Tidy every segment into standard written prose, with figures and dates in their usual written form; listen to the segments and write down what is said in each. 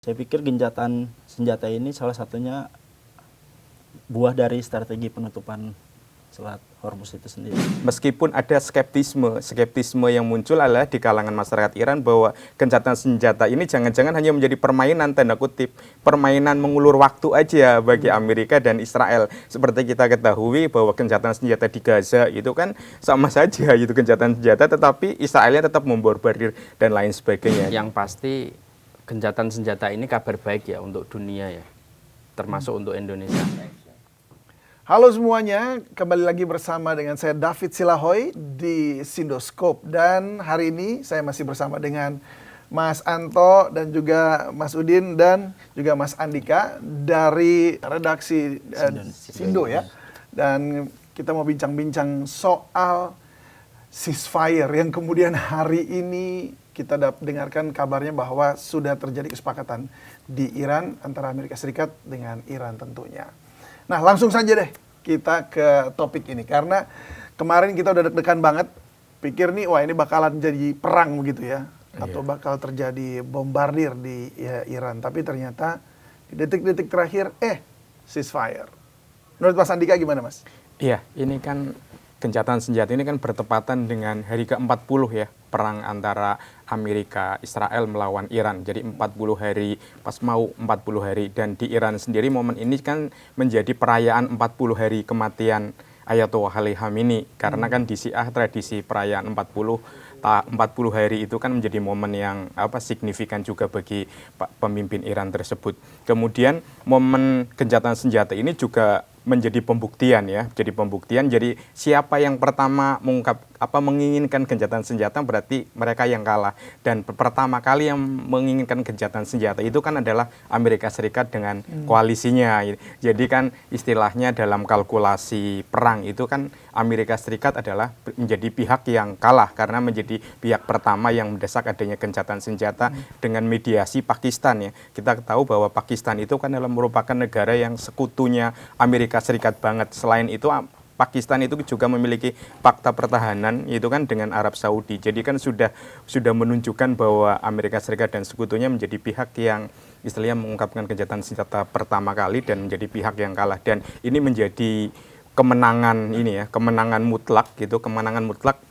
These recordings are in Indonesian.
Saya pikir gencatan senjata ini salah satunya buah dari strategi penutupan Selat Hormuz itu sendiri. Meskipun ada skeptisme yang muncul adalah di kalangan masyarakat Iran bahwa gencatan senjata ini jangan-jangan hanya menjadi permainan tanda kutip, permainan mengulur waktu aja bagi Amerika dan Israel. Seperti kita ketahui bahwa gencatan senjata di Gaza itu kan sama saja itu gencatan senjata, tetapi Israelnya tetap membombardir dan lain sebagainya. Yang pasti gencatan senjata ini kabar baik ya untuk dunia ya, termasuk untuk Indonesia. Halo semuanya, kembali lagi bersama dengan saya David Silahoy di Sindoskop. Dan hari ini saya masih bersama dengan Mas Anto dan juga Mas Udin dan juga Mas Andika dari redaksi Sindo ya. Dan kita mau bincang-bincang soal ceasefire yang kemudian hari ini kita dengarkan kabarnya bahwa sudah terjadi kesepakatan di Iran antara Amerika Serikat dengan Iran tentunya. Nah, langsung saja deh kita ke topik ini. Karena kemarin kita udah deg-degan banget. Pikir nih, wah ini bakalan jadi perang begitu ya. Atau bakal terjadi bombardir di Iran. Tapi ternyata di detik-detik terakhir, ceasefire. Menurut Mas Andika gimana Mas? Iya, ini kan gencatan senjata ini kan bertepatan dengan hari ke-40 ya, perang antara Amerika, Israel melawan Iran. Jadi 40 hari, pas mau 40 hari. Dan di Iran sendiri momen ini kan menjadi perayaan 40 hari kematian Ayatollah Ali Khamenei. Karena kan di Syiah tradisi perayaan 40 hari itu kan menjadi momen yang signifikan juga bagi pemimpin Iran tersebut. Kemudian momen gencatan senjata ini juga menjadi pembuktian ya, jadi siapa yang pertama menginginkan gencatan senjata berarti mereka yang kalah. Dan pertama kali yang menginginkan gencatan senjata itu kan adalah Amerika Serikat dengan koalisinya. Jadi kan istilahnya dalam kalkulasi perang itu kan Amerika Serikat adalah menjadi pihak yang kalah karena menjadi pihak pertama yang mendesak adanya gencatan senjata dengan mediasi Pakistan ya. Kita tahu bahwa Pakistan itu kan adalah merupakan negara yang sekutunya Amerika Serikat banget. Selain itu Pakistan itu juga memiliki fakta pertahanan itu kan dengan Arab Saudi. Jadi kan sudah menunjukkan bahwa Amerika Serikat dan sekutunya menjadi pihak yang istilahnya mengungkapkan gencatan senjata pertama kali dan menjadi pihak yang kalah. Dan ini menjadi kemenangan mutlak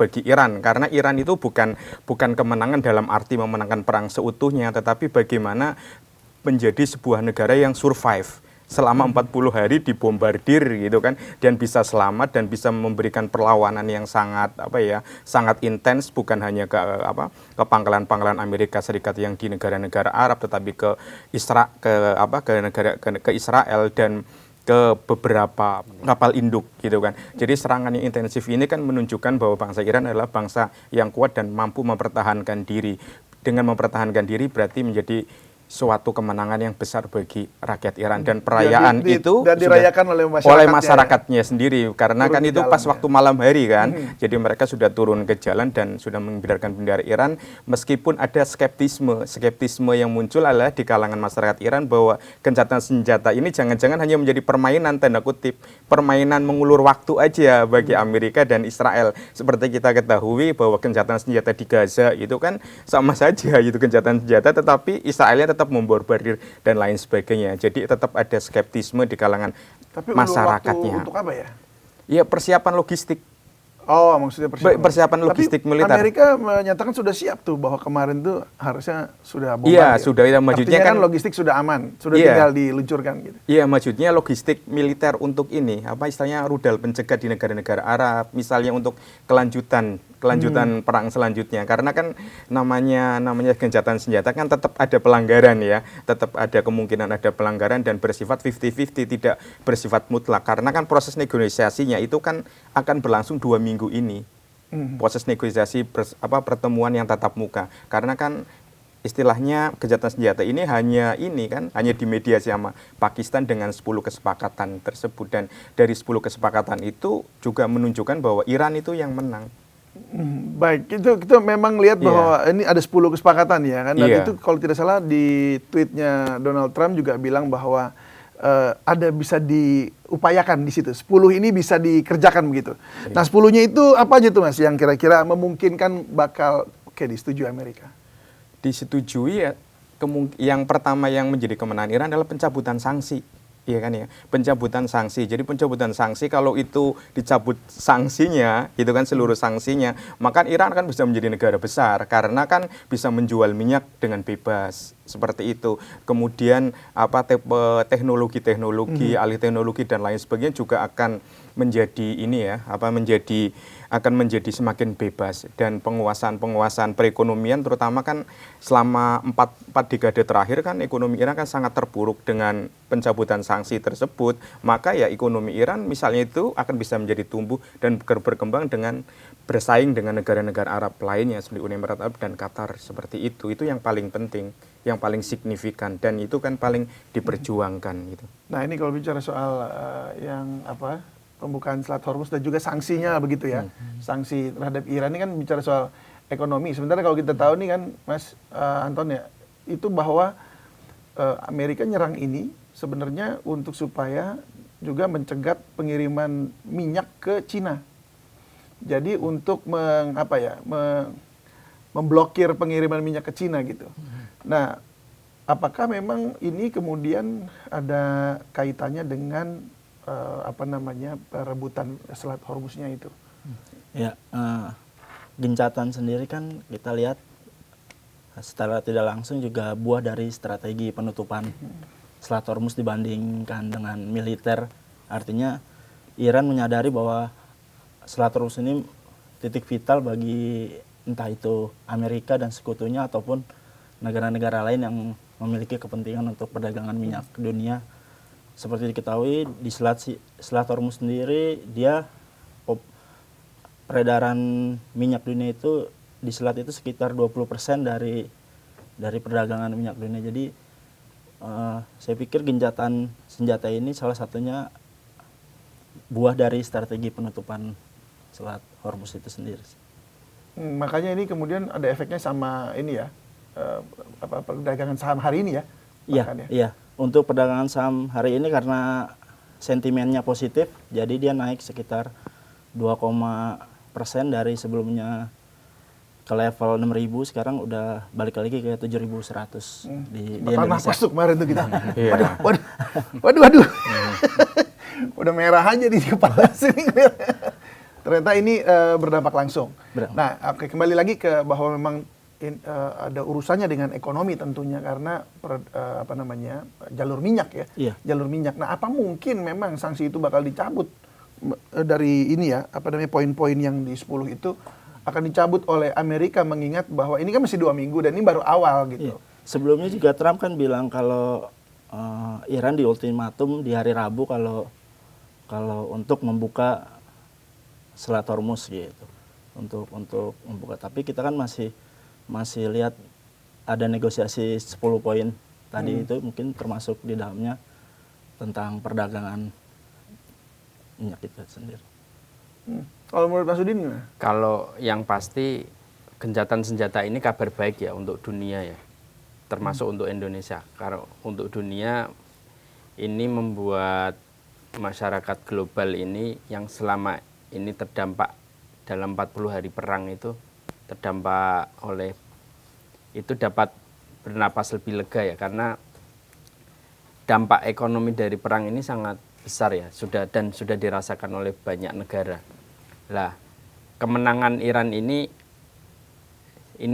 bagi Iran, karena Iran itu bukan kemenangan dalam arti memenangkan perang seutuhnya, tetapi bagaimana menjadi sebuah negara yang survive selama 40 hari dibombardir gitu kan, dan bisa selamat dan bisa memberikan perlawanan yang sangat intens, bukan hanya ke pangkalan-pangkalan Amerika Serikat yang di negara-negara Arab, tetapi ke Israel dan ke beberapa kapal induk gitu kan. Jadi serangan yang intensif ini kan menunjukkan bahwa bangsa Iran adalah bangsa yang kuat dan mampu mempertahankan diri. Dengan mempertahankan diri berarti menjadi suatu kemenangan yang besar bagi rakyat Iran, dan perayaan itu dan dirayakan oleh masyarakatnya sendiri, karena kan itu pas waktu malam hari kan. Jadi mereka sudah turun ke jalan dan sudah mengibarkan bendera Iran, meskipun ada skeptisme yang muncul adalah di kalangan masyarakat Iran bahwa gencatan senjata ini jangan-jangan hanya menjadi permainan tanda kutip, permainan mengulur waktu aja bagi Amerika dan Israel. Seperti kita ketahui bahwa gencatan senjata di Gaza itu kan sama saja itu gencatan senjata, tetapi Israelnya tetap membombardir dan lain sebagainya. Jadi tetap ada skeptisme di kalangan masyarakatnya. Untuk apa ya? Ya, persiapan logistik. Oh, maksudnya persiapan logistik militer. Amerika menyatakan sudah siap tuh bahwa kemarin tuh harusnya sudah bombardir. Iya, sudah. Ya, maksudnya kan logistik sudah aman, sudah tinggal diluncurkan gitu. Iya, maksudnya logistik militer untuk ini, istilahnya rudal pencegah di negara-negara Arab, misalnya untuk kelanjutan perang selanjutnya. Karena kan namanya gencatan senjata kan tetap ada pelanggaran ya, tetap ada kemungkinan ada pelanggaran dan bersifat 50-50, tidak bersifat mutlak. Karena kan proses negosiasinya itu kan akan berlangsung 2 minggu ini. Proses negosiasi pertemuan yang tatap muka. Karena kan istilahnya gencatan senjata ini hanya dimediasi sama Pakistan dengan 10 kesepakatan tersebut, dan dari 10 kesepakatan itu juga menunjukkan bahwa Iran itu yang menang. Baik, kita memang lihat bahwa ini ada 10 kesepakatan ya kan, dan itu kalau tidak salah di tweetnya Donald Trump juga bilang bahwa ada bisa diupayakan di situ. 10 ini bisa dikerjakan begitu. Nah, 10-nya itu apa aja tuh Mas yang kira-kira memungkinkan bakal disetujui Amerika? Disetujui ya yang pertama yang menjadi kemenangan Iran adalah pencabutan sanksi. Iya kan ya, pencabutan sanksi. Jadi pencabutan sanksi kalau itu dicabut sanksinya, itu kan seluruh sanksinya, maka Iran akan bisa menjadi negara besar karena kan bisa menjual minyak dengan bebas seperti itu. Kemudian teknologi-teknologi, alih teknologi dan lain sebagainya juga akan menjadi akan menjadi semakin bebas, dan penguasaan perekonomian terutama kan selama 4 dekade terakhir kan ekonomi Iran kan sangat terpuruk dengan pencabutan sanksi tersebut. Maka ya ekonomi Iran misalnya itu akan bisa menjadi tumbuh dan berkembang dengan bersaing dengan negara-negara Arab lainnya seperti Uni Emirat Arab dan Qatar seperti itu. Itu yang paling penting, yang paling signifikan, dan itu kan paling diperjuangkan gitu. Nah, ini kalau bicara soal pembukaan Selat Hormuz dan juga sanksinya begitu ya. Sanksi terhadap Iran ini kan bicara soal ekonomi. Sementara kalau kita tahu nih kan Mas Anton ya, itu bahwa Amerika nyerang ini sebenarnya untuk supaya juga mencegat pengiriman minyak ke Cina. Jadi untuk memblokir pengiriman minyak ke Cina gitu. Nah, apakah memang ini kemudian ada kaitannya dengan perebutan Selat Hormuznya itu? Ya, gencatan sendiri kan kita lihat secara tidak langsung juga buah dari strategi penutupan Selat Hormuz dibandingkan dengan militer. Artinya Iran menyadari bahwa Selat Hormuz ini titik vital bagi entah itu Amerika dan sekutunya ataupun negara-negara lain yang memiliki kepentingan untuk perdagangan minyak dunia. Seperti diketahui di Selat Hormuz sendiri, dia peredaran minyak dunia itu di selat itu sekitar 20% dari perdagangan minyak dunia. Jadi saya pikir gencatan senjata ini salah satunya buah dari strategi penutupan Selat Hormuz itu sendiri. Makanya ini kemudian ada efeknya sama ini ya, perdagangan saham hari ini ya? Iya. Untuk perdagangan saham hari ini karena sentimennya positif, jadi dia naik sekitar 2% dari sebelumnya ke level 6.000, sekarang udah balik lagi ke 7.100 di Indonesia. Masuk kemarin tuh kita. Waduh. Udah merah aja di kepala sini. Ternyata ini berdampak langsung. Nah, kembali lagi ke bahwa memang ada urusannya dengan ekonomi tentunya karena jalur minyak ya. Iya. Jalur minyak. Nah, apa mungkin memang sanksi itu bakal dicabut dari ini ya, poin-poin yang di 10 itu akan dicabut oleh Amerika, mengingat bahwa ini kan masih 2 minggu dan ini baru awal gitu. Iya. Sebelumnya juga Trump kan bilang kalau Iran di ultimatum di hari Rabu kalau untuk membuka Selat Hormuz gitu. Untuk membuka, tapi kita kan masih lihat ada negosiasi 10 poin tadi itu mungkin termasuk di dalamnya tentang perdagangan minyak itu sendiri. Kalau menurut Mas Udin gimana? Kalau yang pasti gencatan senjata ini kabar baik ya untuk dunia ya, termasuk untuk Indonesia. Karena untuk dunia ini membuat masyarakat global ini yang selama ini terdampak dalam 40 hari perang itu terdampak oleh itu dapat bernapas lebih lega ya, karena dampak ekonomi dari perang ini sangat besar ya, sudah dirasakan oleh banyak negara. Lah, kemenangan Iran ini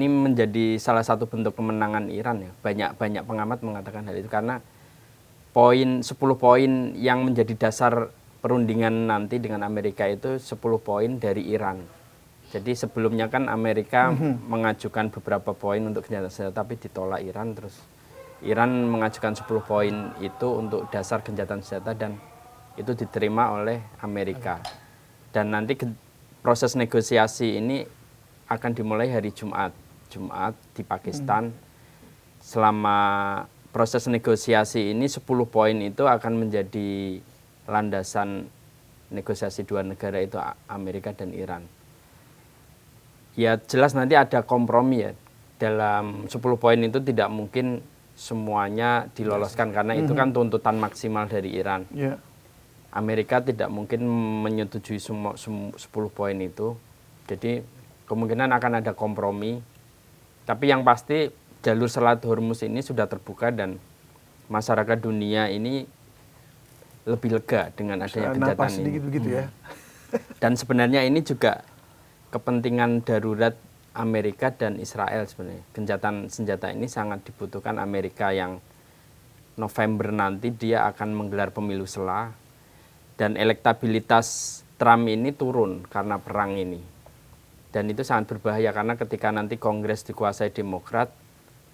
menjadi salah satu bentuk kemenangan Iran ya. Banyak pengamat mengatakan hal itu karena 10 poin yang menjadi dasar perundingan nanti dengan Amerika itu 10 poin dari Iran. Jadi sebelumnya kan Amerika mengajukan beberapa poin untuk gencatan senjata tapi ditolak Iran, terus Iran mengajukan 10 poin itu untuk dasar gencatan senjata dan itu diterima oleh Amerika. Dan nanti proses negosiasi ini akan dimulai hari Jumat di Pakistan. Selama proses negosiasi ini 10 poin itu akan menjadi landasan negosiasi dua negara itu, Amerika dan Iran. Ya jelas nanti ada kompromi ya. Dalam 10 poin itu tidak mungkin semuanya diloloskan karena itu kan tuntutan maksimal dari Iran. Yeah. Amerika tidak mungkin menyetujui semua 10 poin itu. Jadi kemungkinan akan ada kompromi. Tapi yang pasti jalur Selat Hormuz ini sudah terbuka dan masyarakat dunia ini lebih lega dengan adanya Napas gencatan sedikit ini. begitu ya. Dan sebenarnya ini juga kepentingan darurat Amerika dan Israel sebenarnya. Gencatan senjata ini sangat dibutuhkan Amerika yang November nanti dia akan menggelar pemilu sela dan elektabilitas Trump ini turun karena perang ini. Dan itu sangat berbahaya karena ketika nanti Kongres dikuasai Demokrat,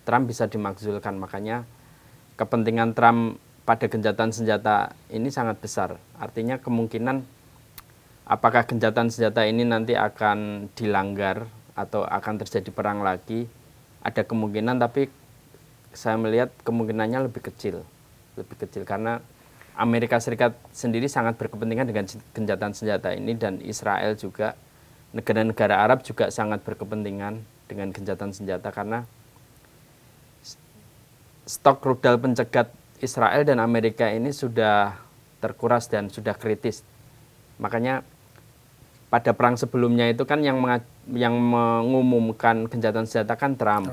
Trump bisa dimakzulkan. Makanya kepentingan Trump pada gencatan senjata ini sangat besar. Artinya kemungkinan apakah gencatan senjata ini nanti akan dilanggar atau akan terjadi perang lagi, ada kemungkinan, tapi saya melihat kemungkinannya lebih kecil karena Amerika Serikat sendiri sangat berkepentingan dengan gencatan senjata ini dan Israel juga, negara-negara Arab juga sangat berkepentingan dengan gencatan senjata karena stok rudal pencegat Israel dan Amerika ini sudah terkuras dan sudah kritis. Makanya pada perang sebelumnya itu kan yang mengumumkan gencatan senjata kan Trump.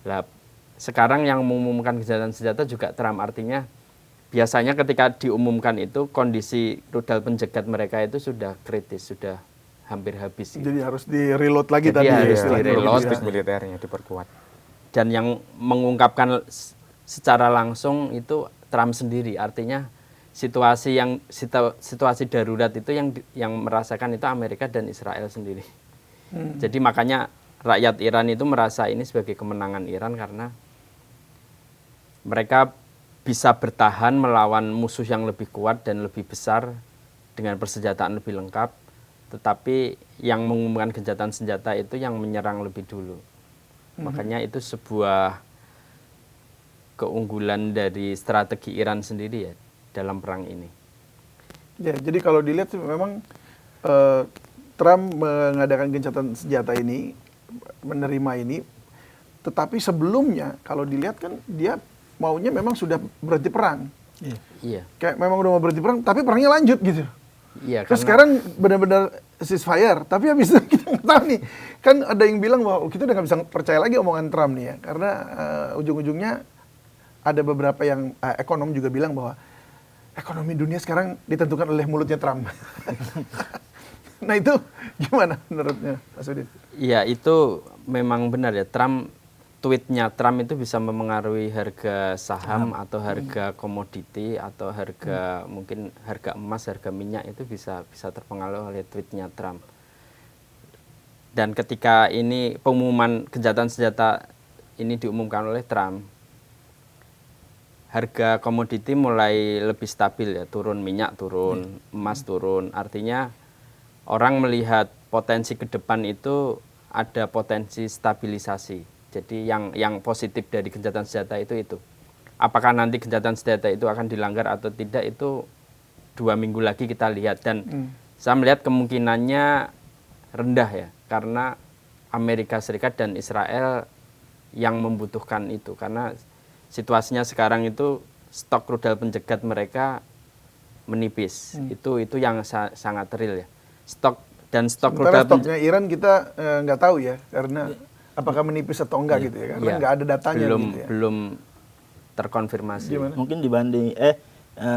Lah, sekarang yang mengumumkan gencatan senjata juga Trump. Artinya biasanya ketika diumumkan itu kondisi rudal pencegat mereka itu sudah kritis, sudah hampir habis. Gitu. Jadi harus di-reload lagi Jadi tadi. harus istilahnya. di-reload. Logistik militernya diperkuat. Dan yang mengungkapkan secara langsung itu Trump sendiri. Artinya situasi darurat itu yang merasakan itu Amerika dan Israel sendiri. Jadi makanya rakyat Iran itu merasa ini sebagai kemenangan Iran karena mereka bisa bertahan melawan musuh yang lebih kuat dan lebih besar dengan persenjataan lebih lengkap, tetapi yang mengumumkan gencatan senjata itu yang menyerang lebih dulu. Makanya itu sebuah keunggulan dari strategi Iran sendiri ya dalam perang ini. Ya, jadi kalau dilihat sih memang Trump mengadakan gencatan senjata ini, menerima ini, tetapi sebelumnya kalau dilihat kan dia maunya memang sudah berhenti perang. Iya. Kayak memang udah mau berhenti perang, tapi perangnya lanjut gitu. Iya. Terus sekarang benar-benar ceasefire, tapi habis itu kita nggak tahu nih. Kan ada yang bilang bahwa kita udah nggak bisa percaya lagi omongan Trump nih ya, karena ujung-ujungnya ada beberapa yang ekonom juga bilang bahwa ekonomi dunia sekarang ditentukan oleh mulutnya Trump. Nah itu gimana menurutnya Mas Udin? Iya, itu memang benar ya. Tweetnya Trump itu bisa memengaruhi harga saham atau harga komoditi atau harga mungkin harga emas, harga minyak itu bisa terpengaruh oleh tweetnya Trump. Dan ketika ini pengumuman gencatan senjata ini diumumkan oleh Trump, harga komoditi mulai lebih stabil ya, turun minyak turun, emas turun. Artinya orang melihat potensi ke depan itu ada potensi stabilisasi. Jadi yang positif dari gencatan senjata itu. Apakah nanti gencatan senjata itu akan dilanggar atau tidak itu 2 minggu lagi kita lihat. Dan saya melihat kemungkinannya rendah ya, karena Amerika Serikat dan Israel yang membutuhkan itu. Karena situasinya sekarang itu stok rudal pencegat mereka menipis. Itu yang sangat real ya. Stok Sementara rudal stoknya Iran kita nggak tahu ya, karena apakah menipis atau enggak gitu ya, karena nggak ada datanya gitu ya. Belum terkonfirmasi. Gimana? Mungkin dibanding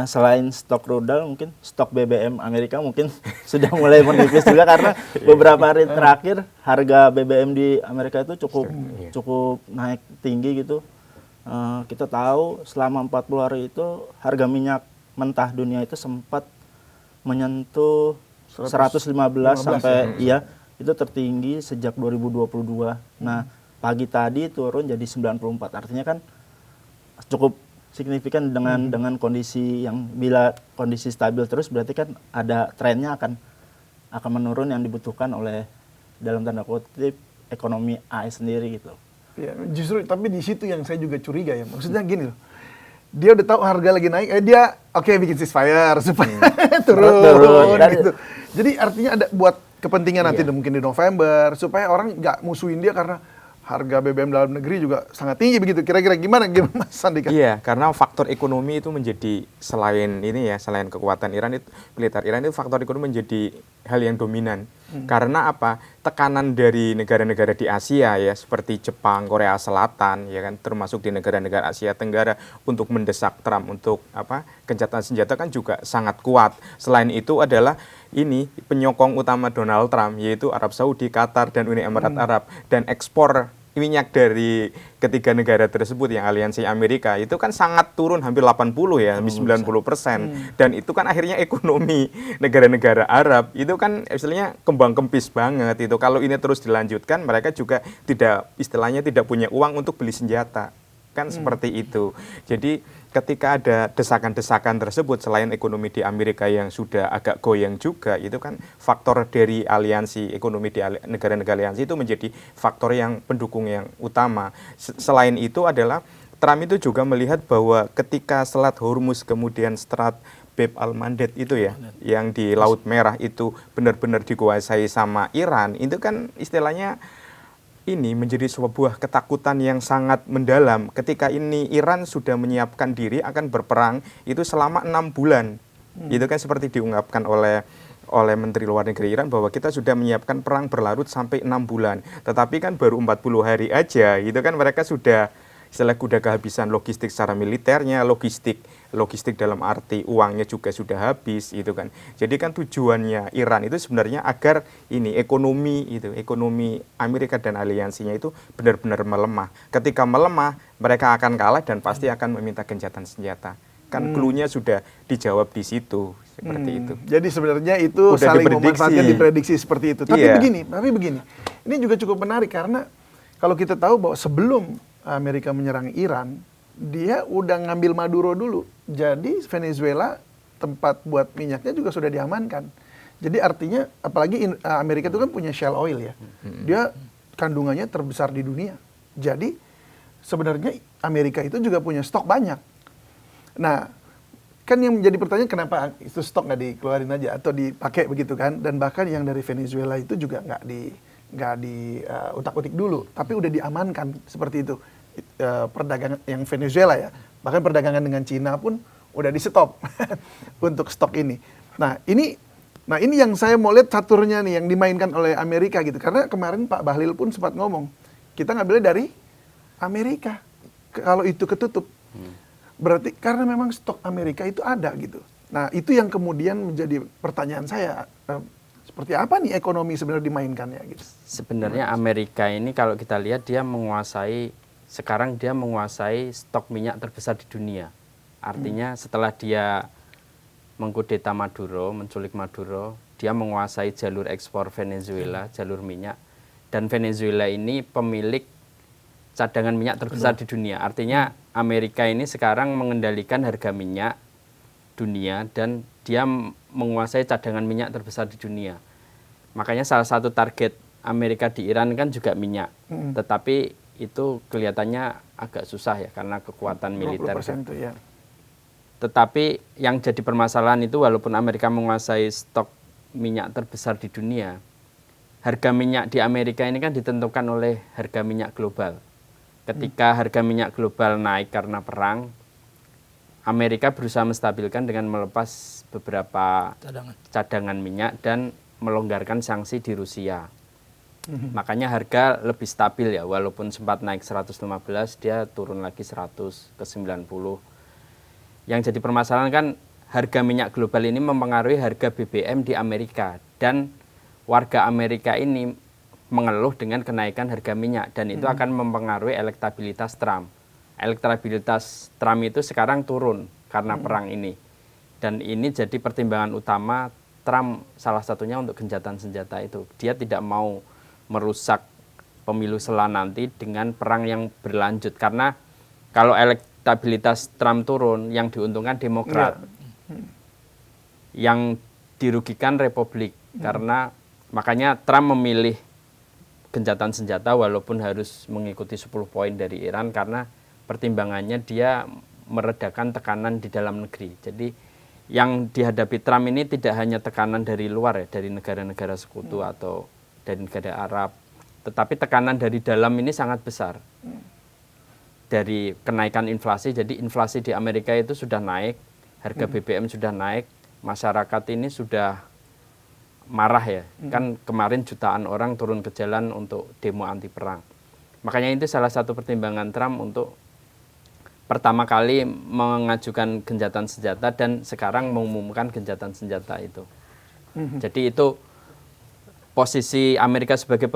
selain stok rudal, mungkin stok BBM Amerika mungkin sudah mulai menipis juga karena beberapa hari terakhir harga BBM di Amerika itu cukup naik tinggi gitu. Kita tahu selama 40 hari itu harga minyak mentah dunia itu sempat menyentuh 115 sampai itu tertinggi sejak 2022. Nah, pagi tadi turun jadi 94. Artinya kan cukup signifikan dengan kondisi yang bila kondisi stabil terus berarti kan ada trennya akan menurun yang dibutuhkan oleh dalam tanda kutip ekonomi AS sendiri gitu. Ya, justru tapi di situ yang saya juga curiga ya. Maksudnya gini loh. Dia udah tahu harga lagi naik, dia bikin ceasefire supaya turun gitu. Jadi artinya ada buat kepentingan nanti mungkin di November supaya orang nggak musuhin dia karena harga BBM dalam negeri juga sangat tinggi begitu. Kira-kira gimana Mas Andika? Iya, karena faktor ekonomi itu menjadi selain kekuatan Iran itu militer Iran itu faktor ekonomi menjadi hal yang dominan. Karena apa? Tekanan dari negara-negara di Asia ya, seperti Jepang, Korea Selatan, ya kan, termasuk di negara-negara Asia Tenggara untuk mendesak Trump untuk apa? Gencatan senjata kan juga sangat kuat. Selain itu adalah ini penyokong utama Donald Trump, yaitu Arab Saudi, Qatar, dan Uni Emirat Arab, dan ekspor minyak dari ketiga negara tersebut yang aliansi Amerika itu kan sangat turun, hampir 80 ya, hampir 90%. Dan itu kan akhirnya ekonomi negara-negara Arab itu kan istilahnya kembang kempis banget itu. Kalau ini terus dilanjutkan, mereka juga tidak, istilahnya tidak punya uang untuk beli senjata. Kan seperti itu. Jadi ketika ada desakan-desakan tersebut, selain ekonomi di Amerika yang sudah agak goyang juga, itu kan faktor dari aliansi ekonomi di negara-negara aliansi itu menjadi faktor yang pendukung yang utama. Selain itu adalah Trump itu juga melihat bahwa ketika Selat Hormuz kemudian Strait Bab al-Mandeb itu ya, yang di Laut Merah itu benar-benar dikuasai sama Iran, itu kan istilahnya ini menjadi sebuah ketakutan yang sangat mendalam. Ketika ini Iran sudah menyiapkan diri akan berperang itu selama 6 bulan. Itu kan seperti diungkapkan oleh Menteri Luar Negeri Iran bahwa kita sudah menyiapkan perang berlarut sampai 6 bulan. Tetapi kan baru 40 hari aja, itu kan mereka sudah kehabisan logistik secara militernya, logistik dalam arti uangnya juga sudah habis, itu kan. Jadi kan tujuannya Iran itu sebenarnya agar ini ekonomi Amerika dan aliansinya itu benar-benar melemah. Ketika melemah, mereka akan kalah dan pasti akan meminta gencatan senjata. Kan clue-nya sudah dijawab di situ, seperti itu. Jadi sebenarnya itu Udah saling diprediksi. memanfaatkan, diprediksi seperti itu. Tapi Iya. begini, ini juga cukup menarik karena kalau kita tahu bahwa sebelum Amerika menyerang Iran, dia udah ngambil Maduro dulu. Jadi Venezuela tempat buat minyaknya juga sudah diamankan. Jadi artinya apalagi Amerika itu kan punya shale oil ya. Dia kandungannya terbesar di dunia. Jadi sebenarnya Amerika itu juga punya stok banyak. Nah, kan yang menjadi pertanyaan kenapa itu stok nggak dikeluarin aja atau dipakai begitu kan? Dan bahkan yang dari Venezuela itu juga nggak di utak-utik dulu, tapi udah diamankan seperti itu. Perdagangan yang Venezuela ya, bahkan perdagangan dengan Cina pun udah di stop untuk stok ini. Nah ini yang saya mau lihat caturnya nih yang dimainkan oleh Amerika gitu, karena kemarin Pak Bahlil pun sempat ngomong kita ngambilnya dari Amerika. Kalau itu ketutup, berarti karena memang stok Amerika itu ada gitu. Nah itu yang kemudian menjadi pertanyaan saya. Seperti apa nih ekonomi sebenarnya dimainkannya gitu? Sebenarnya Amerika ini kalau kita lihat sekarang dia menguasai stok minyak terbesar di dunia. Artinya setelah dia mengkudeta Maduro, menculik Maduro, dia menguasai jalur ekspor Venezuela, jalur minyak. Dan Venezuela ini pemilik cadangan minyak terbesar di dunia. Artinya Amerika ini sekarang mengendalikan harga minyak dunia dan dia menguasai cadangan minyak terbesar di dunia. Makanya salah satu target Amerika di Iran kan juga minyak. Tetapi itu kelihatannya agak susah ya karena kekuatan militer. 20% itu ya. Tetapi yang jadi permasalahan itu walaupun Amerika menguasai stok minyak terbesar di dunia, harga minyak di Amerika ini kan ditentukan oleh harga minyak global. Ketika harga minyak global naik karena perang, Amerika berusaha menstabilkan dengan melepas beberapa cadangan minyak dan melonggarkan sanksi di Rusia. Makanya harga lebih stabil ya, walaupun sempat naik 115, dia turun lagi 100 ke 90. Yang jadi permasalahan kan harga minyak global ini mempengaruhi harga BBM di Amerika. Dan warga Amerika ini mengeluh dengan kenaikan harga minyak. Dan itu akan mempengaruhi elektabilitas Trump. Elektabilitas Trump itu sekarang turun karena perang ini. Dan ini jadi pertimbangan utama Trump salah satunya untuk gencatan senjata itu. Dia tidak mau merusak pemilu nanti dengan perang yang berlanjut. Karena kalau elektabilitas Trump turun, yang diuntungkan Demokrat. Yang dirugikan Republik. Karena makanya Trump memilih gencatan senjata walaupun harus mengikuti 10 poin dari Iran karena pertimbangannya dia meredakan tekanan di dalam negeri. Jadi yang dihadapi Trump ini tidak hanya tekanan dari luar ya, dari negara-negara sekutu atau dari negara Arab, tetapi tekanan dari dalam ini sangat besar. Dari kenaikan inflasi, jadi inflasi di Amerika itu sudah naik, harga BBM sudah naik, masyarakat ini sudah marah ya. Kan kemarin jutaan orang turun ke jalan untuk demo anti perang. Makanya itu salah satu pertimbangan Trump untuk pertama kali mengajukan gencatan senjata dan sekarang mengumumkan gencatan senjata itu. Jadi itu posisi Amerika sebagai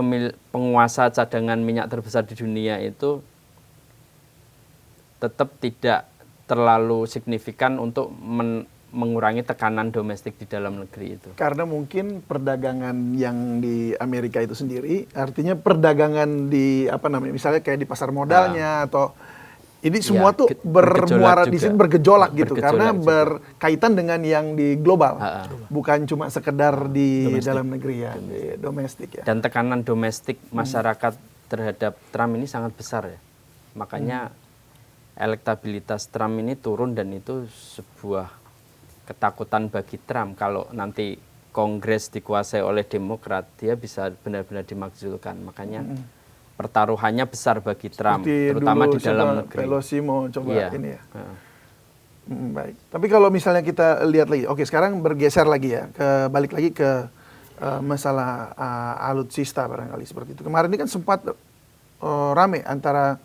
penguasa cadangan minyak terbesar di dunia itu tetap tidak terlalu signifikan untuk mengurangi tekanan domestik di dalam negeri itu. Karena mungkin perdagangan yang di Amerika itu sendiri, artinya perdagangan di apa namanya, misalnya kayak di pasar modalnya atau ini semua tuh bermuara di sini, bergejolak gitu, karena berkaitan dengan yang di global, bukan cuma sekedar di dalam negeri ya, di domestik ya. Dan tekanan domestik masyarakat terhadap Trump ini sangat besar ya, makanya elektabilitas Trump ini turun dan itu sebuah ketakutan bagi Trump kalau nanti Kongres dikuasai oleh Demokrat, dia bisa benar-benar dimakzulkan, makanya pertaruhannya besar bagi Trump, seperti terutama dulu di dalam negeri. Pelosi mau coba ini ya. Baik. Tapi kalau misalnya kita lihat lagi, oke sekarang bergeser lagi ya, balik lagi ke masalah alutsista barangkali seperti itu. Kemarin ini kan sempat rame antara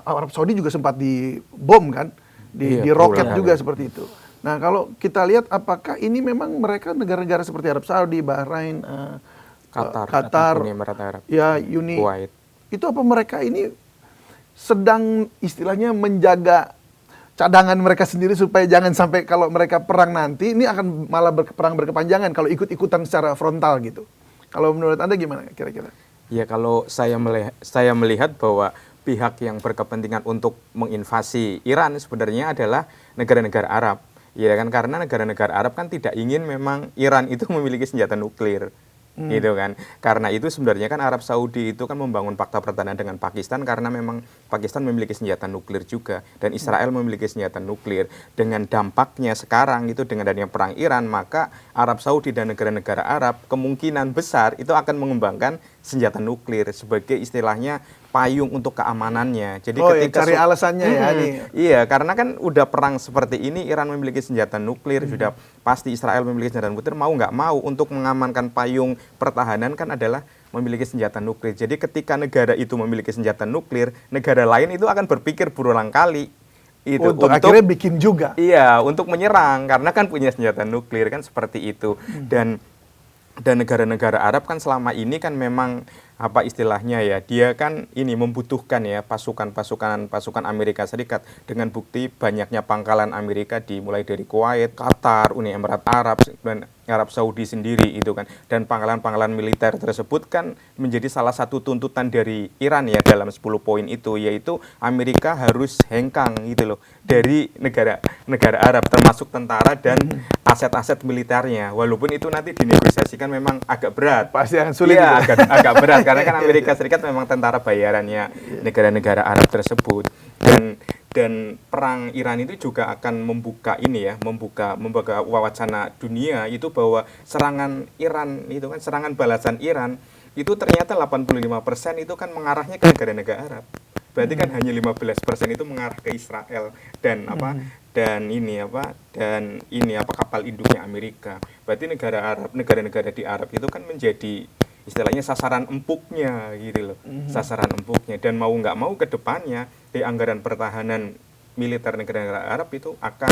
Arab Saudi juga sempat dibom kan, di roket juga seperti itu. Nah kalau kita lihat apakah ini memang mereka negara-negara seperti Arab Saudi, Bahrain, Qatar, Uni Emirat Arab, ya Kuwait. Itu apa mereka ini sedang istilahnya menjaga cadangan mereka sendiri supaya jangan sampai kalau mereka perang nanti ini akan malah perang berkepanjangan kalau ikut-ikutan secara frontal gitu. Kalau menurut Anda gimana kira-kira? Ya kalau saya melihat bahwa pihak yang berkepentingan untuk menginvasi Iran sebenarnya adalah negara-negara Arab. Ya kan, karena negara-negara Arab kan tidak ingin memang Iran itu memiliki senjata nuklir. Gitu kan. Karena itu sebenarnya kan Arab Saudi itu kan membangun fakta pertahanan dengan Pakistan karena memang Pakistan memiliki senjata nuklir juga dan Israel memiliki senjata nuklir. Dengan dampaknya sekarang itu dengan adanya perang Iran, maka Arab Saudi dan negara-negara Arab kemungkinan besar itu akan mengembangkan senjata nuklir sebagai istilahnya payung untuk keamanannya. Jadi ketika cari alasannya ya nih. Iya, karena kan udah perang seperti ini, Iran memiliki senjata nuklir, sudah pasti Israel memiliki senjata nuklir, mau nggak mau untuk mengamankan payung pertahanan kan adalah memiliki senjata nuklir. Jadi ketika negara itu memiliki senjata nuklir, negara lain itu akan berpikir berulang kali itu untuk akhirnya bikin juga. Iya, untuk menyerang karena kan punya senjata nuklir kan seperti itu. Dan negara-negara Arab kan selama ini kan memang apa istilahnya ya, dia kan ini membutuhkan ya pasukan Amerika Serikat dengan bukti banyaknya pangkalan Amerika dimulai dari Kuwait, Qatar, Uni Emirat Arab dan Arab Saudi sendiri itu kan, dan pangkalan-pangkalan militer tersebut kan menjadi salah satu tuntutan dari Iran ya dalam 10 poin itu, yaitu Amerika harus hengkang gitu loh dari negara Arab termasuk tentara dan aset-aset militernya, walaupun itu nanti dinegosiasikan memang agak berat, pasti akan sulit ya, agak berat karena kan Amerika Serikat memang tentara bayarannya negara-negara Arab tersebut. Dan perang Iran itu juga akan membuka ini ya, membuka wacana dunia itu bahwa serangan Iran itu kan, serangan balasan Iran itu ternyata 85% itu kan mengarahnya ke negara-negara Arab. Berarti kan hanya 15% itu mengarah ke Israel dan dan ini kapal induknya Amerika. Berarti negara-negara di Arab itu kan menjadi istilahnya sasaran empuknya gitu loh, sasaran empuknya, dan mau nggak mau ke depannya di anggaran pertahanan militer negara-negara Arab itu akan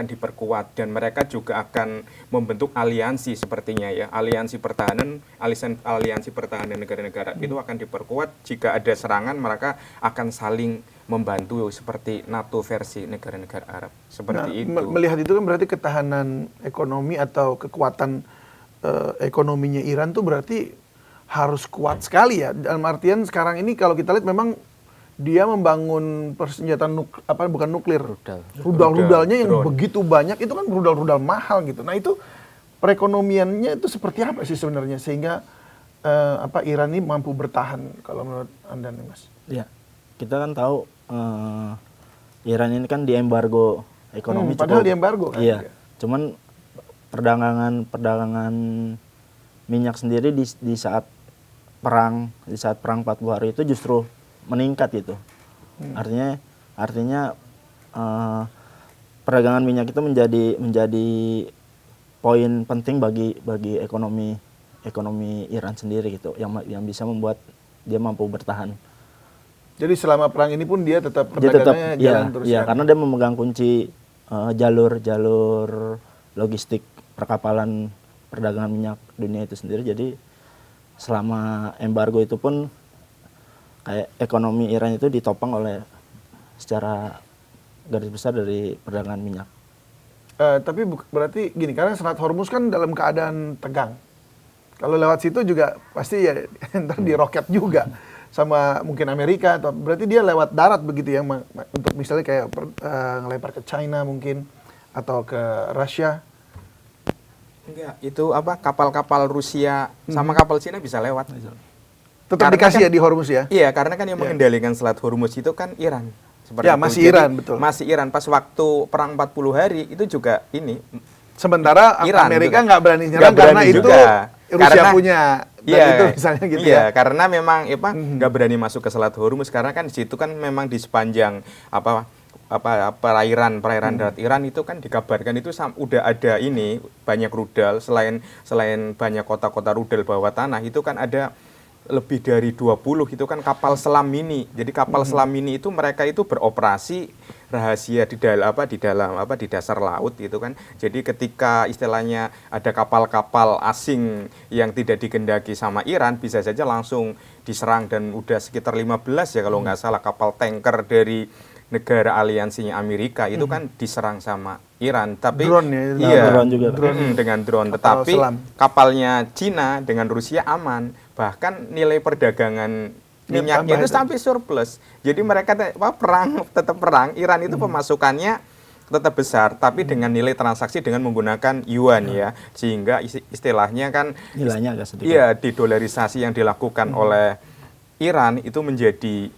diperkuat dan mereka juga akan membentuk aliansi sepertinya ya, aliansi pertahanan negara-negara itu akan diperkuat. Jika ada serangan mereka akan saling membantu seperti NATO versi negara-negara Arab seperti itu. Melihat itu kan berarti ketahanan ekonomi atau kekuatan ekonominya Iran tuh berarti harus kuat sekali ya. Dalam artian sekarang ini kalau kita lihat memang dia membangun persenjataan nuklir. Rudal-rudalnya yang begitu banyak itu kan rudal-rudal mahal gitu. Nah itu perekonomiannya itu seperti apa sih sebenarnya sehingga Iran ini mampu bertahan kalau menurut Anda nih Mas? Ya, kita kan tahu Iran ini kan diembargo ekonomi padahal diembargo kan. Iya. Cuman perdagangan minyak sendiri di saat perang 40 hari itu justru meningkat gitu. Artinya perdagangan minyak itu menjadi poin penting bagi ekonomi Iran sendiri gitu, yang bisa membuat dia mampu bertahan. Jadi selama perang ini pun dia tetap Dia tetap perdagangannya jalan terus ya, kan? karena dia memegang kunci jalur logistik perkapalan perdagangan minyak dunia itu sendiri. Jadi selama embargo itu pun kayak ekonomi Iran itu ditopang oleh secara garis besar dari perdagangan minyak. Tapi berarti gini, karena Selat Hormuz kan dalam keadaan tegang. Kalau lewat situ juga pasti ya ntar diroket juga sama mungkin Amerika, atau berarti dia lewat darat begitu ya, untuk misalnya kayak ngelempar ke China mungkin atau ke Rusia. Enggak, itu apa, kapal-kapal Rusia sama kapal Cina bisa lewat. Tetap Karena dikasih kan- ya di Hormuz ya? Iya, karena kan yang Iya. mengendalikan Selat Hormuz itu kan Iran. Seperti Ya, itu. masih Jadi, Iran, betul. Masih Iran. Pas waktu perang 40 hari itu juga ini Sementara Iran Amerika juga. nggak berani Nggak nyerang karena berani itu juga. Rusia Karena- punya. Dan Iya, itu misalnya gitu iya, ya. karena memang nggak berani masuk ke Selat Hormuz karena kan di situ kan memang di sepanjang perairan darat Iran itu kan dikabarkan itu udah ada ini banyak rudal, selain banyak kota-kota rudal bawah tanah itu kan ada lebih dari 20 itu kan kapal selam mini. Jadi kapal selam mini itu mereka itu beroperasi rahasia di dasar laut gitu kan. Jadi ketika istilahnya ada kapal-kapal asing yang tidak dikendaki sama Iran, bisa saja langsung diserang, dan udah sekitar 15 ya kalau nggak salah kapal tanker dari negara aliansinya Amerika itu kan diserang sama Iran. Tapi Drone ya, iya, drone juga. dengan drone. Kapal Tetapi selam. kapalnya Cina dengan Rusia aman. Bahkan nilai perdagangan minyaknya itu sampai surplus. Jadi mereka tetap perang. Iran itu pemasukannya tetap besar, tapi dengan nilai transaksi dengan menggunakan yuan ya, sehingga istilahnya kan Nilainya agak sedikit. iya, didolarisasi yang dilakukan oleh Iran itu menjadi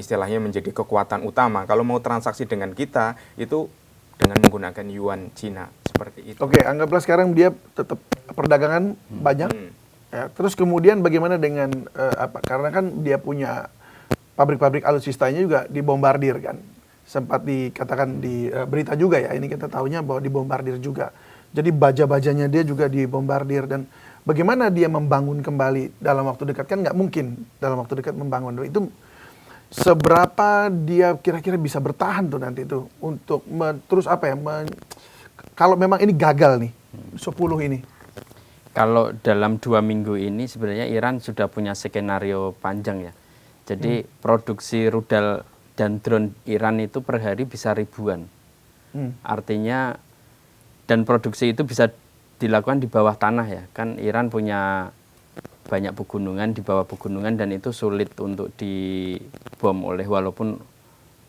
istilahnya menjadi kekuatan utama. Kalau mau transaksi dengan kita itu dengan menggunakan yuan Cina seperti itu. Oke, anggaplah sekarang dia tetap perdagangan banyak. Ya, terus kemudian bagaimana dengan karena kan dia punya pabrik-pabrik alutsistanya juga dibombardir kan. Sempat dikatakan di berita juga ya, ini kita tahunya bahwa dibombardir juga. Jadi baja-bajanya dia juga dibombardir, dan bagaimana dia membangun kembali dalam waktu dekat, kan nggak mungkin dalam waktu dekat membangun. Itu seberapa dia kira-kira bisa bertahan tuh nanti tuh untuk terus kalau memang ini gagal nih 10 ini. Kalau dalam 2 minggu ini sebenarnya Iran sudah punya skenario panjang ya. Jadi produksi rudal dan drone Iran itu per hari bisa ribuan. Artinya, dan produksi itu bisa dilakukan di bawah tanah ya. Kan Iran punya banyak pegunungan, di bawah pegunungan, dan itu sulit untuk dibom walaupun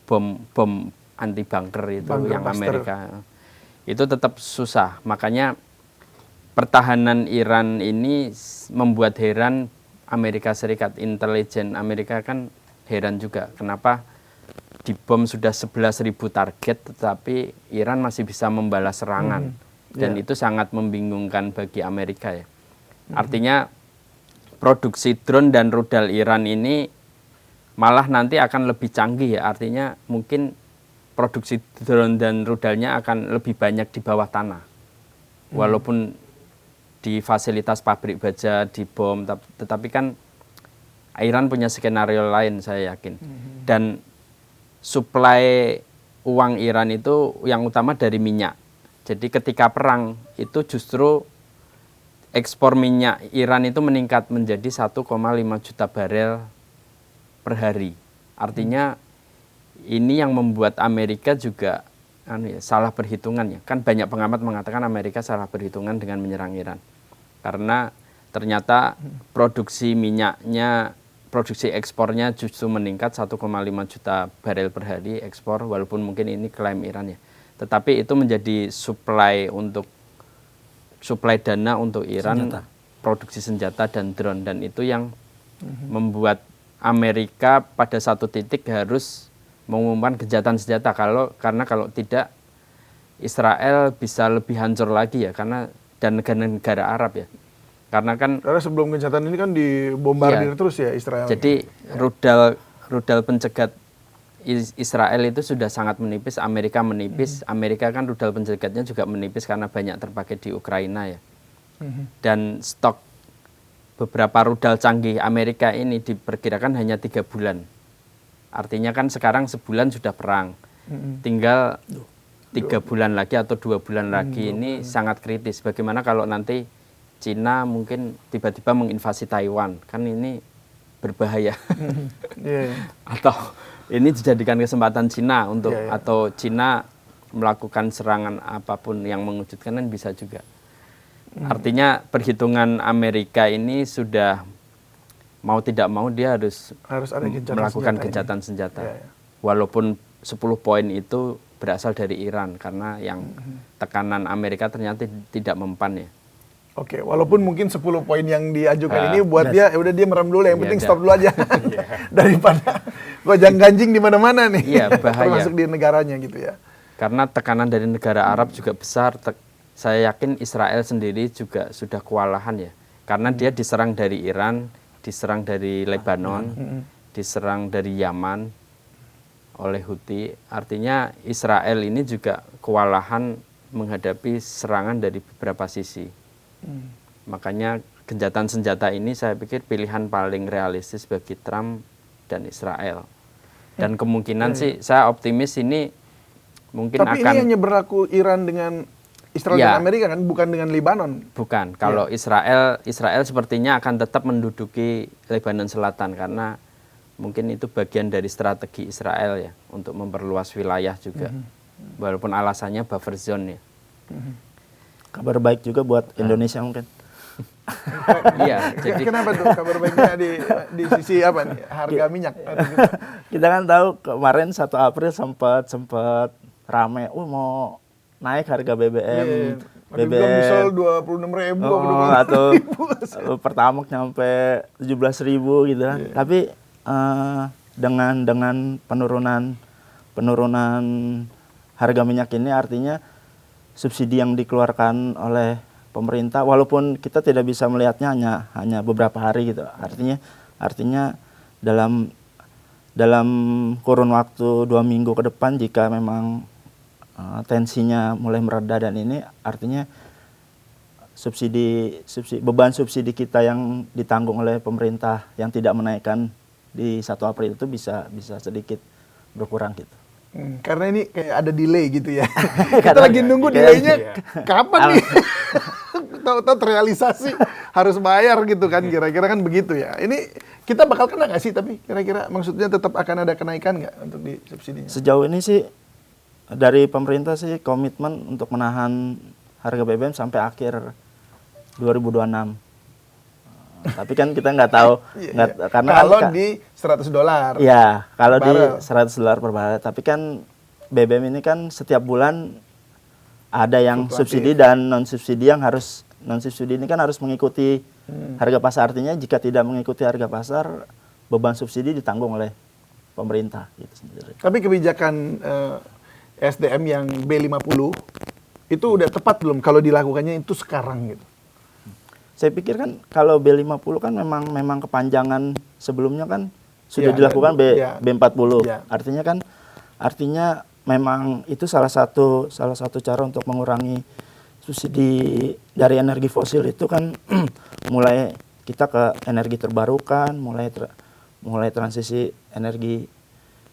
bom anti bunker itu Bunker yang buster. Amerika itu tetap susah. Makanya pertahanan Iran ini membuat heran Amerika Serikat. Intelijen Amerika kan heran juga, kenapa dibom sudah 11.000 target tetapi Iran masih bisa membalas serangan. Dan itu sangat membingungkan bagi Amerika ya. Artinya produksi drone dan rudal Iran ini malah nanti akan lebih canggih ya. Artinya mungkin produksi drone dan rudalnya akan lebih banyak di bawah tanah. Walaupun di fasilitas pabrik baja dibom, tetapi kan Iran punya skenario lain saya yakin. Dan suplai uang Iran itu yang utama dari minyak. Jadi ketika perang itu justru ekspor minyak Iran itu meningkat menjadi 1,5 juta barel per hari. Artinya ini yang membuat Amerika juga salah perhitungan ya. Kan banyak pengamat mengatakan Amerika salah perhitungan dengan menyerang Iran. Karena ternyata produksi minyaknya, produksi ekspornya justru meningkat 1,5 juta barel per hari ekspor, walaupun mungkin ini klaim Iran ya. Tetapi itu menjadi suplai dana untuk Iran, produksi senjata dan drone, dan itu yang membuat Amerika pada satu titik harus mengumumkan gencatan senjata, karena kalau tidak Israel bisa lebih hancur lagi ya, dan negara-negara Arab ya. Karena sebelum gencatan ini kan dibombardir Iya. terus ya Israel. Jadi rudal pencegat Israel itu sudah sangat menipis, Amerika menipis. Amerika kan rudal penjagatnya juga menipis karena banyak terpakai di Ukraina ya. Dan stok beberapa rudal canggih Amerika ini diperkirakan hanya 3 bulan. Artinya kan sekarang sebulan sudah perang. Tinggal 3 bulan lagi atau 2 bulan lagi ini sangat kritis. Bagaimana kalau nanti Cina mungkin tiba-tiba menginvasi Taiwan? Kan ini berbahaya. Atau ini dijadikan kesempatan Cina untuk atau Cina melakukan serangan apapun yang mengejutkan kan bisa juga. Artinya perhitungan Amerika ini sudah mau tidak mau dia harus ada melakukan gencatan senjata. Walaupun 10 poin itu berasal dari Iran karena yang tekanan Amerika ternyata tidak mempan ya. Oke, walaupun mungkin 10 poin yang diajukan ini buat dia, udah dia merem dulu, yang penting stop dulu aja. Daripada gojang-ganjing di mana-mana nih. Iya, bahaya. Termasuk di negaranya gitu ya. Karena tekanan dari negara Arab juga besar. Saya yakin Israel sendiri juga sudah kewalahan ya. Karena dia diserang dari Iran, diserang dari Lebanon, diserang dari Yaman oleh Houthi. Artinya Israel ini juga kewalahan menghadapi serangan dari beberapa sisi. Makanya gencatan senjata ini saya pikir pilihan paling realistis bagi Trump dan Israel. Dan kemungkinan sih saya optimis ini mungkin Tapi akan... ini hanya berlaku Iran dengan Israel dan Amerika kan, bukan dengan Lebanon. Bukan. Kalau Israel sepertinya akan tetap menduduki Lebanon Selatan karena mungkin itu bagian dari strategi Israel ya untuk memperluas wilayah juga. Walaupun alasannya buffer zone ya. Kabar baik juga buat Indonesia mungkin. Iya, jadi Kenapa tuh kabar baiknya di sisi apa nih? Harga minyak. Kita kan tahu kemarin 1 April sempat rame, mau naik harga BBM. BBM bisa 26.000 atau Pertamax nyampe 17.000 gitu kan. Tapi dengan penurunan harga minyak ini artinya subsidi yang dikeluarkan oleh pemerintah, walaupun kita tidak bisa melihatnya hanya beberapa hari gitu. Artinya dalam kurun waktu 2 minggu ke depan jika memang tensinya mulai mereda dan ini artinya beban subsidi kita yang ditanggung oleh pemerintah yang tidak menaikkan di 1 April itu bisa sedikit berkurang gitu. Karena ini kayak ada delay gitu ya. Kita lagi nunggu delaynya kapan nih? Tahu-tahu terrealisasi harus bayar gitu kan, kira-kira kan begitu ya. Ini kita bakal kena nggak sih, tapi kira-kira maksudnya tetap akan ada kenaikan nggak untuk di subsidinya? Sejauh ini sih dari pemerintah sih komitmen untuk menahan harga BBM sampai akhir 2026. Tapi kan kita nggak tahu, karena kalau di $100. Ya, kalau di $100 per barel. Tapi kan BBM ini kan setiap bulan ada yang subsidi dan non subsidi ini kan harus mengikuti harga pasar. Artinya jika tidak mengikuti harga pasar, beban subsidi ditanggung oleh pemerintah gitu sendiri. Tapi kebijakan SDM yang B50 itu udah tepat belum kalau dilakukannya itu sekarang gitu? Saya pikir kan kalau B50 kan memang kepanjangan sebelumnya kan sudah dilakukan B40. Artinya memang itu salah satu cara untuk mengurangi subsidi dari energi fosil itu kan mulai kita ke energi terbarukan, mulai transisi energi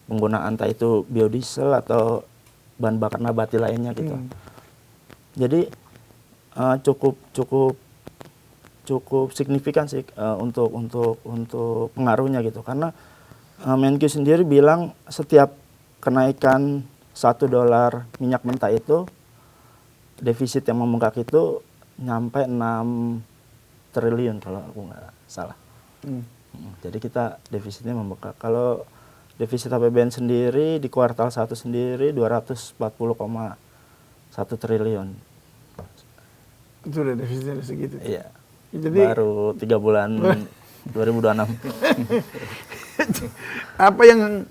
penggunaan entah itu biodiesel atau bahan bakar nabati lainnya gitu. Jadi cukup signifikan sih untuk pengaruhnya gitu, karena Menkyu sendiri bilang setiap kenaikan $1 minyak mentah itu defisit yang membengkak itu nyampe 6 triliun kalau aku nggak salah. Jadi kita defisitnya membengkak. Kalau defisit APBN sendiri di kuartal 1 sendiri 240,1 triliun. Itu udah defisitnya segitu. Iya. Jadi baru 3 bulan 2026. Apa yang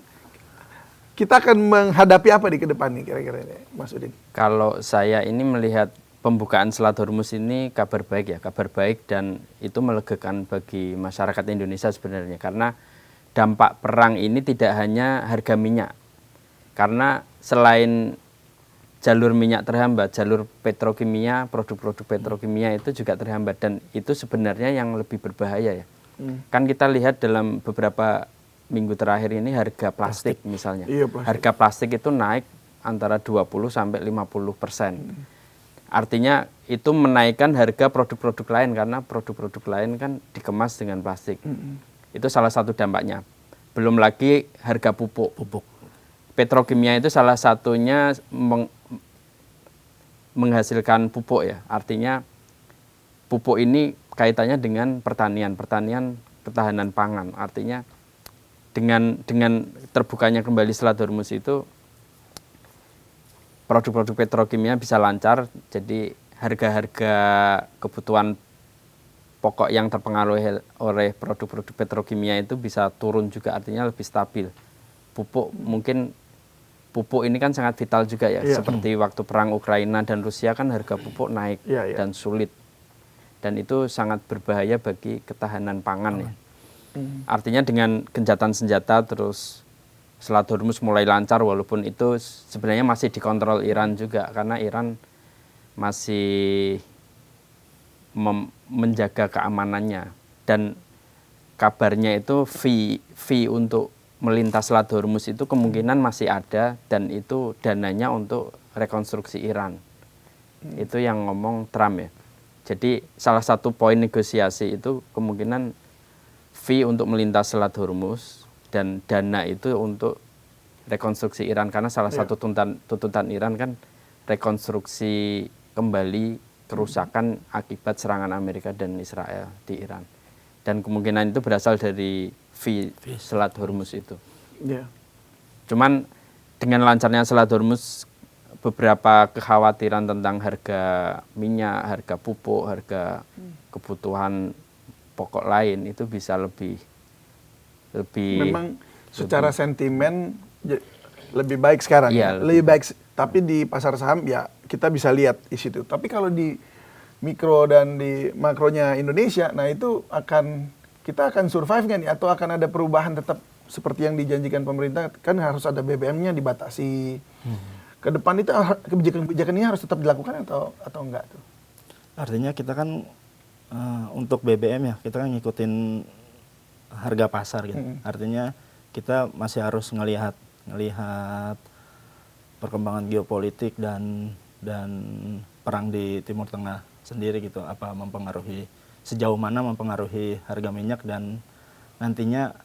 kita akan menghadapi apa di ke depan nih kira-kira ini, Mas Udin? Kalau saya ini melihat pembukaan Selat Hormuz ini kabar baik dan itu melegakan bagi masyarakat Indonesia sebenarnya, karena dampak perang ini tidak hanya harga minyak, Karena selain jalur minyak terhambat, jalur petrokimia, produk-produk petrokimia itu juga terhambat, dan itu sebenarnya yang lebih berbahaya ya. Kan kita lihat dalam beberapa minggu terakhir ini harga plastik misalnya. Iya, plastik. Harga plastik itu naik antara 20 sampai 50%. Artinya itu menaikkan harga produk-produk lain karena produk-produk lain kan dikemas dengan plastik. Itu salah satu dampaknya. Belum lagi harga pupuk. Petrokimia itu salah satunya menghasilkan pupuk ya. Artinya pupuk ini kaitannya dengan pertanian ketahanan pangan. Artinya dengan terbukanya kembali Selat Hormuz itu produk-produk petrokimia bisa lancar, jadi harga-harga kebutuhan pokok yang terpengaruh oleh produk-produk petrokimia itu bisa turun juga, artinya lebih stabil. Pupuk ini kan sangat vital juga ya, seperti waktu perang Ukraina dan Rusia kan harga pupuk naik dan sulit. Dan itu sangat berbahaya bagi ketahanan pangan ya. Artinya dengan gencatan senjata terus Selat Hormuz mulai lancar, walaupun itu sebenarnya masih dikontrol Iran juga, karena Iran masih menjaga keamanannya. Dan kabarnya itu fee untuk melintas Selat Hormuz itu kemungkinan masih ada, dan itu dananya untuk rekonstruksi Iran. Itu yang ngomong Trump ya. Jadi salah satu poin negosiasi itu kemungkinan fee untuk melintas Selat Hormuz dan dana itu untuk rekonstruksi Iran, karena salah satu tuntutan Iran kan rekonstruksi kembali kerusakan akibat serangan Amerika dan Israel di Iran. Dan kemungkinan itu berasal dari fee Selat Hormuz itu. Cuman dengan lancarnya Selat Hormuz, beberapa kekhawatiran tentang harga minyak, harga pupuk, harga kebutuhan pokok lain itu bisa lebih memang secara sentimen lebih baik sekarang. Iya, lebih baik, tapi di pasar saham ya kita bisa lihat di situ. Tapi kalau di mikro dan di makronya Indonesia, nah itu kita akan survive nggak nih, atau akan ada perubahan tetap seperti yang dijanjikan pemerintah? Kan harus ada BBM-nya dibatasi. Ke depan itu kebijakan-kebijakan ini harus tetap dilakukan atau enggak tuh? Artinya kita kan untuk BBM ya, kita kan ngikutin harga pasar gitu. Artinya kita masih harus ngelihat perkembangan geopolitik dan perang di Timur Tengah sendiri gitu, apa sejauh mana mempengaruhi harga minyak dan nantinya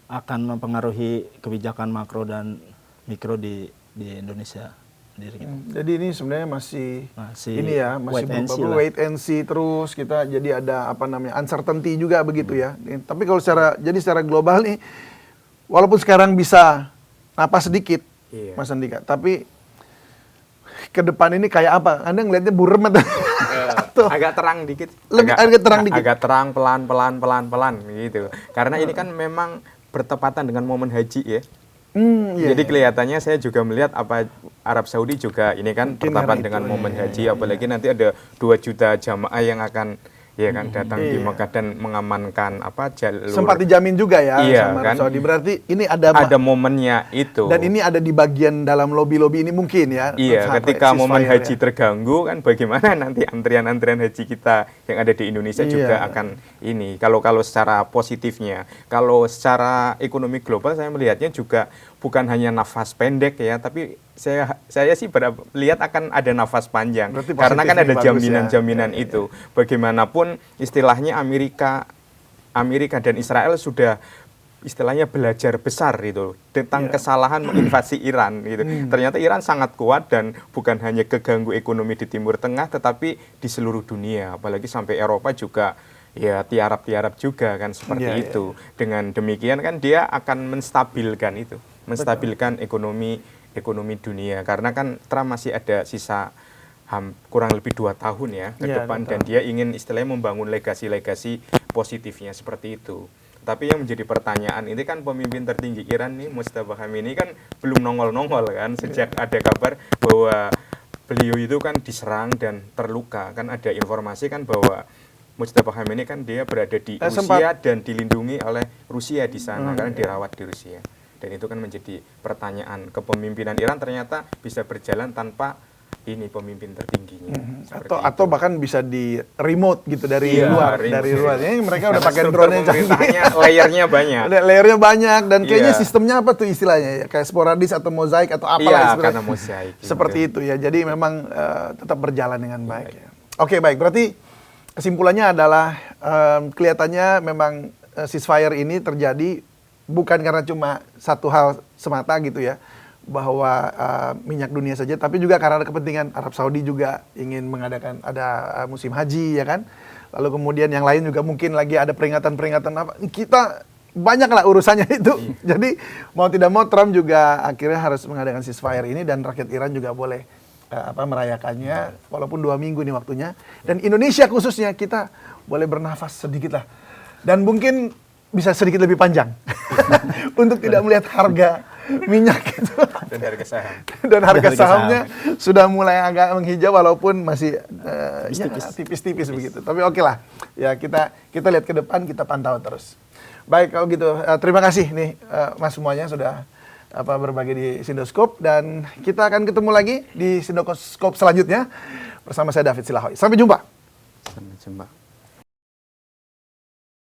akan mempengaruhi kebijakan makro dan mikro di Indonesia sendiri gitu. Jadi ini sebenarnya masih wait and see terus, kita jadi ada uncertainty juga begitu ya. Tapi kalau secara global nih, walaupun sekarang bisa napas sedikit, Mas Andika, tapi ke depan ini kayak apa? Anda ngelihatnya burem atau agak terang dikit. Agak terang dikit. Agak terang pelan gitu. Karena ini kan memang bertepatan dengan momen haji ya. Jadi kelihatannya saya juga melihat Arab Saudi juga ini kan bertepatan dengan momen haji, apalagi nanti ada 2 juta jamaah yang akan datang di Mekah dan mengamankan jalur. Sempat dijamin juga ya sama Arab Saudi. Berarti ini ada momennya itu. Dan ini ada di bagian dalam lobi-lobi ini mungkin ya. Iya, ketika momen haji terganggu kan bagaimana nanti antrian-antrian haji kita yang ada di Indonesia juga akan ini. Kalau secara positifnya, kalau secara ekonomi global saya melihatnya juga bukan hanya nafas pendek ya, tapi saya sih lihat akan ada nafas panjang. Karena kan ada jaminan-jaminan itu. Bagaimanapun istilahnya Amerika dan Israel sudah istilahnya belajar besar itu tentang kesalahan menginvasi Iran gitu. Ternyata Iran sangat kuat dan bukan hanya keganggu ekonomi di Timur Tengah, tetapi di seluruh dunia, apalagi sampai Eropa juga ya tiarap-tiarap juga kan seperti itu. Dengan demikian kan dia akan menstabilkan ekonomi dunia, karena kan Trump masih ada sisa kurang lebih 2 tahun ya ke depan, dan dia ingin istilahnya membangun legasi-legasi positifnya seperti itu. Tapi yang menjadi pertanyaan ini kan pemimpin tertinggi Iran nih, Mustafa Khamenei kan belum nongol-nongol kan sejak ada kabar bahwa beliau itu kan diserang dan terluka. Kan ada informasi kan bahwa Mustafa Khamenei kan dia berada di Rusia dan dilindungi oleh Rusia di sana karena dirawat di Rusia. Dan itu kan menjadi pertanyaan, kepemimpinan Iran ternyata bisa berjalan tanpa ini pemimpin tertingginya. Seperti Atau itu. bahkan bisa di remote gitu dari Iya, luar, remote. dari luar. Ini mereka udah Karena pakai struktur drone yang canggih. pemerintahnya layernya banyak. Layernya banyak dan kayaknya Iya. sistemnya apa tuh istilahnya ya? Kayak sporadis atau mozaik atau apalah Iya, istilahnya. karena mozaik. Seperti itu ya. Jadi memang tetap berjalan dengan baik ya. Oke, baik. Berarti kesimpulannya adalah kelihatannya memang ceasefire ini terjadi bukan karena cuma satu hal semata gitu ya, bahwa minyak dunia saja, tapi juga karena ada kepentingan Arab Saudi juga ingin mengadakan ada musim haji ya kan. Lalu kemudian yang lain juga mungkin lagi ada peringatan-peringatan apa. Kita banyak lah urusannya itu. Jadi mau tidak mau Trump juga akhirnya harus mengadakan ceasefire ini dan rakyat Iran juga boleh merayakannya walaupun 2 minggu nih waktunya. Dan Indonesia khususnya kita boleh bernafas sedikit lah. Dan mungkin bisa sedikit lebih panjang untuk tidak melihat harga minyak gitu. Dan harga saham. Dan harga Harga sahamnya sudah mulai agak menghijau walaupun masih ya, tipis-tipis begitu. Tapi oke lah. Ya kita lihat ke depan, kita pantau terus. Baik kalau gitu, terima kasih nih Mas semuanya sudah berbagi di Sindoskop dan kita akan ketemu lagi di Sindoskop selanjutnya bersama saya David Silahoy. Sampai jumpa. Sampai jumpa.